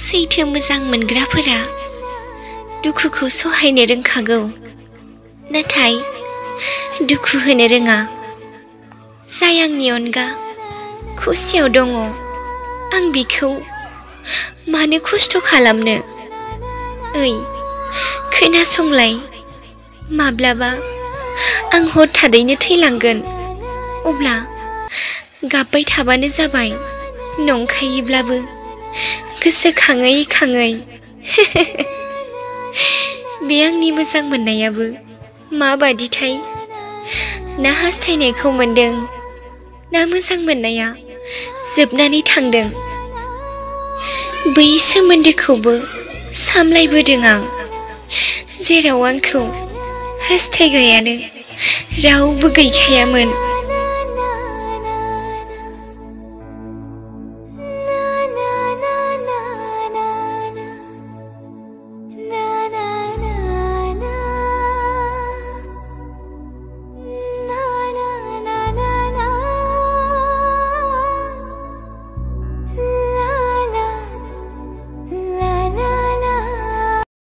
सैथो मोजां मोनग्राफोरा दुखुखौ सहायनो रोंखागौ, नाथाय दुखु होनो रोङा। जाय आंनि अनगा खुसियाव दङ, आं बिखौ मानो खस्थ' खालामनो? ओइ, खोनासंलाय, माब्लाबा आं हरखाबैनो थैलांगोन, अब्ला गाबबाय थाबानो जाबाय, नंखायैब्लाबो गोसोखाङै खाङै। बे आंनि मोजां मोननायाबो माबादिथाय? ना हास्थायनायखौ मोनदों, ना मोजां मोननाया जोबनानै थांदों? बै सोमोन्दोखौबो सामलायबोदों आं, जेराव आंखौ हास्थायग्रायानो रावबो गैखायामोन।